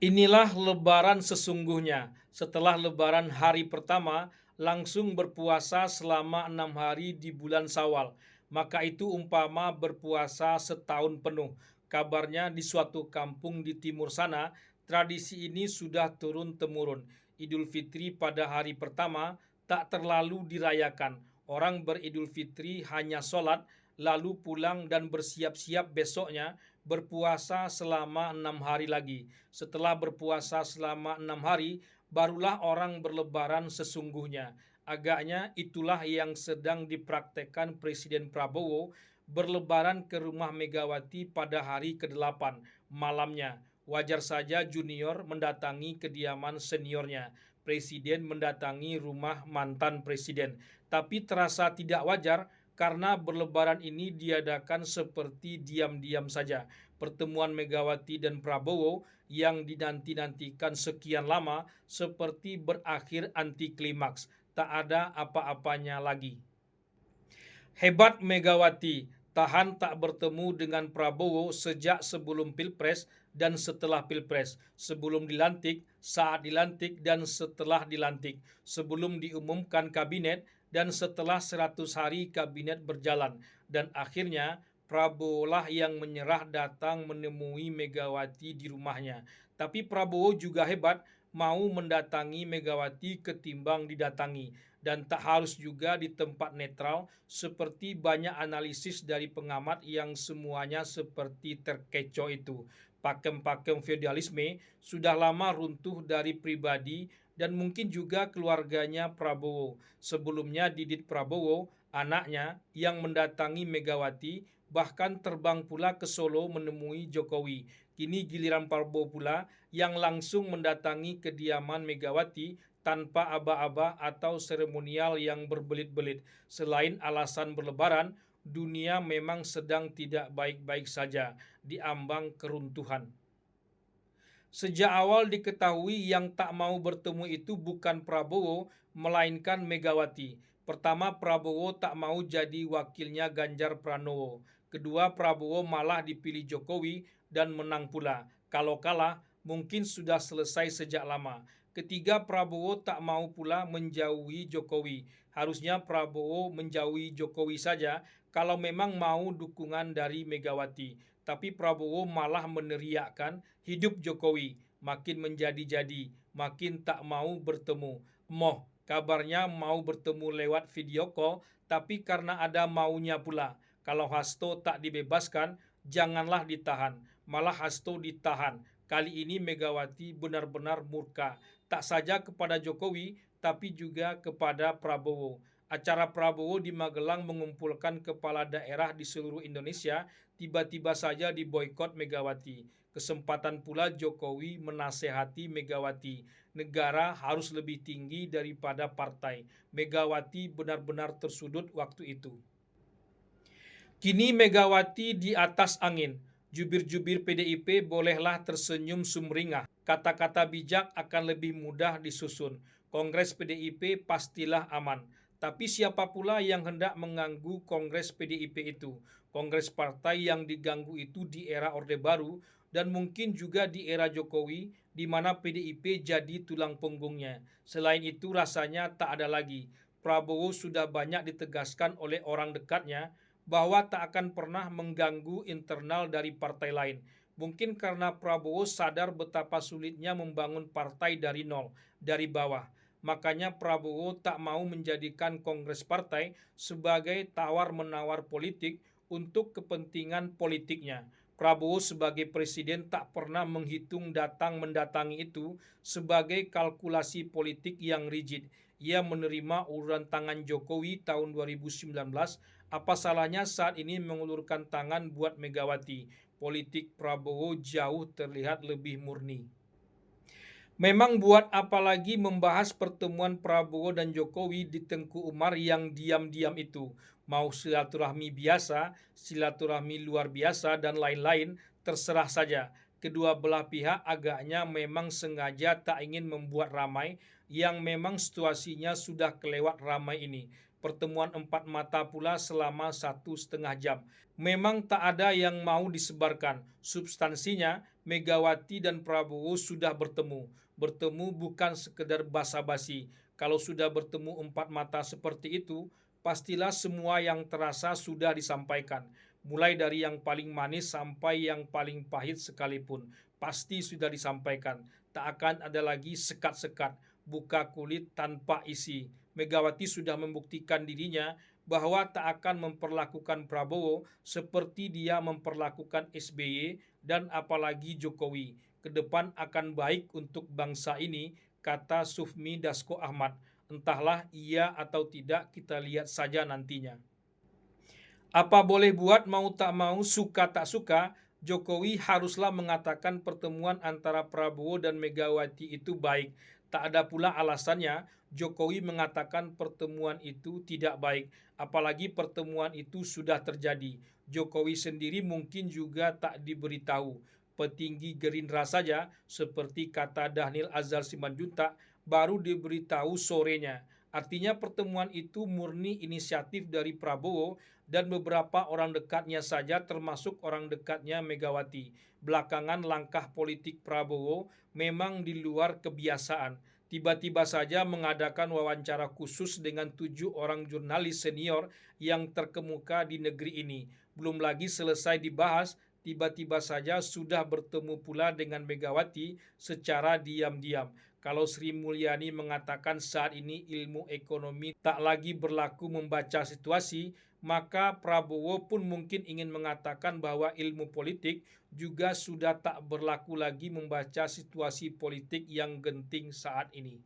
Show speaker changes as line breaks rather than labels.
Inilah lebaran sesungguhnya. Setelah lebaran hari pertama, langsung berpuasa selama 6 hari di bulan Syawal. Maka itu umpama berpuasa setahun penuh. Kabarnya di suatu kampung di timur sana, tradisi ini sudah turun-temurun. Idul Fitri pada hari pertama tak terlalu dirayakan. Orang beridul fitri hanya sholat, lalu pulang dan bersiap-siap besoknya berpuasa selama 6 hari lagi. Setelah berpuasa selama 6 hari, barulah orang berlebaran sesungguhnya. Agaknya itulah yang sedang dipraktekkan Presiden Prabowo berlebaran ke rumah Megawati pada hari ke-8 malamnya. Wajar saja junior mendatangi kediaman seniornya. Presiden mendatangi rumah mantan presiden. Tapi terasa tidak wajar karena berlebaran ini diadakan seperti diam-diam saja. Pertemuan Megawati dan Prabowo yang dinanti-nantikan sekian lama seperti berakhir anti klimaks. Tak ada apa-apanya lagi. Hebat Megawati, tahan tak bertemu dengan Prabowo sejak sebelum Pilpres dan setelah Pilpres, sebelum dilantik, saat dilantik, dan setelah dilantik, sebelum diumumkan kabinet, dan setelah 100 hari kabinet berjalan. Dan akhirnya Prabowo lah yang menyerah datang menemui Megawati di rumahnya. Tapi Prabowo juga hebat, mau mendatangi Megawati ketimbang didatangi, dan tak harus juga di tempat netral seperti banyak analisis dari pengamat yang semuanya seperti terkecoh itu. Pakem-pakem feodalisme sudah lama runtuh dari pribadi dan mungkin juga keluarganya Prabowo. Sebelumnya Didit Prabowo, anaknya yang mendatangi Megawati, bahkan terbang pula ke Solo menemui Jokowi. Kini giliran Prabowo pula yang langsung mendatangi kediaman Megawati tanpa aba-aba atau seremonial yang berbelit-belit. Selain alasan berlebaran, dunia memang sedang tidak baik-baik saja, diambang keruntuhan. Sejak awal diketahui yang tak mau bertemu itu bukan Prabowo, melainkan Megawati. Pertama, Prabowo tak mau jadi wakilnya Ganjar Pranowo. Kedua, Prabowo malah dipilih Jokowi dan menang pula. Kalau kalah, mungkin sudah selesai sejak lama. Ketiga, Prabowo tak mau pula menjauhi Jokowi. Harusnya Prabowo menjauhi Jokowi saja kalau memang mau dukungan dari Megawati. Tapi Prabowo malah meneriakkan hidup Jokowi, makin menjadi-jadi, makin tak mau bertemu. Moh, kabarnya mau bertemu lewat video call, tapi karena ada maunya pula. Kalau Hasto tak dibebaskan, janganlah ditahan, malah Hasto ditahan. Kali ini Megawati benar-benar murka, tak saja kepada Jokowi, tapi juga kepada Prabowo. Acara Prabowo di Magelang mengumpulkan kepala daerah di seluruh Indonesia tiba-tiba saja diboikot Megawati. Kesempatan pula Jokowi menasehati Megawati, negara harus lebih tinggi daripada partai. Megawati benar-benar tersudut waktu itu. Kini Megawati di atas angin. Jubir-jubir PDIP bolehlah tersenyum sumringah. Kata-kata bijak akan lebih mudah disusun. Kongres PDIP pastilah aman. Tapi siapa pula yang hendak mengganggu Kongres PDIP itu? Kongres partai yang diganggu itu di era Orde Baru dan mungkin juga di era Jokowi di mana PDIP jadi tulang punggungnya. Selain itu rasanya tak ada lagi. Prabowo sudah banyak ditegaskan oleh orang dekatnya bahwa tak akan pernah mengganggu internal dari partai lain. Mungkin karena Prabowo sadar betapa sulitnya membangun partai dari nol, dari bawah. Makanya Prabowo tak mau menjadikan kongres partai sebagai tawar-menawar politik untuk kepentingan politiknya. Prabowo sebagai presiden tak pernah menghitung datang mendatangi itu sebagai kalkulasi politik yang rigid. Ia menerima uluran tangan Jokowi tahun 2019. Apa salahnya saat ini mengulurkan tangan buat Megawati? Politik Prabowo jauh terlihat lebih murni. Memang buat apa lagi membahas pertemuan Prabowo dan Jokowi di Tengku Umar yang diam-diam itu. Mau silaturahmi biasa, silaturahmi luar biasa, dan lain-lain, terserah saja. Kedua belah pihak agaknya memang sengaja tak ingin membuat ramai yang memang situasinya sudah kelewat ramai ini. pertemuan empat mata pula selama 1,5 jam. Memang tak ada yang mau disebarkan. Substansinya, Megawati dan Prabowo sudah bertemu. Bertemu bukan sekedar basa-basi. Kalau sudah bertemu empat mata seperti itu, pastilah semua yang terasa sudah disampaikan. Mulai dari yang paling manis sampai yang paling pahit sekalipun, pasti sudah disampaikan. Tak akan ada lagi sekat-sekat, buka kulit tanpa isi. Megawati sudah membuktikan dirinya bahwa tak akan memperlakukan Prabowo seperti dia memperlakukan SBY dan apalagi Jokowi. Ke depan akan baik untuk bangsa ini, kata Sufmi Dasko Ahmad. Entahlah iya atau tidak, kita lihat saja nantinya. Apa boleh buat, mau tak mau, suka tak suka, Jokowi haruslah mengatakan pertemuan antara Prabowo dan Megawati itu baik. Tak ada pula alasannya Jokowi mengatakan pertemuan itu tidak baik, apalagi pertemuan itu sudah terjadi. Jokowi sendiri mungkin juga tak diberitahu. Petinggi Gerindra saja, seperti kata Dhanil Anzar Simanjuntak, baru diberitahu sorenya. Artinya pertemuan itu murni inisiatif dari Prabowo dan beberapa orang dekatnya saja, termasuk orang dekatnya Megawati. Belakangan langkah politik Prabowo memang di luar kebiasaan. Tiba-tiba saja mengadakan wawancara khusus dengan 7 orang jurnalis senior yang terkemuka di negeri ini. Belum lagi selesai dibahas, tiba-tiba saja sudah bertemu pula dengan Megawati secara diam-diam. Kalau Sri Mulyani mengatakan saat ini ilmu ekonomi tak lagi berlaku membaca situasi, maka Prabowo pun mungkin ingin mengatakan bahwa ilmu politik juga sudah tak berlaku lagi membaca situasi politik yang genting saat ini.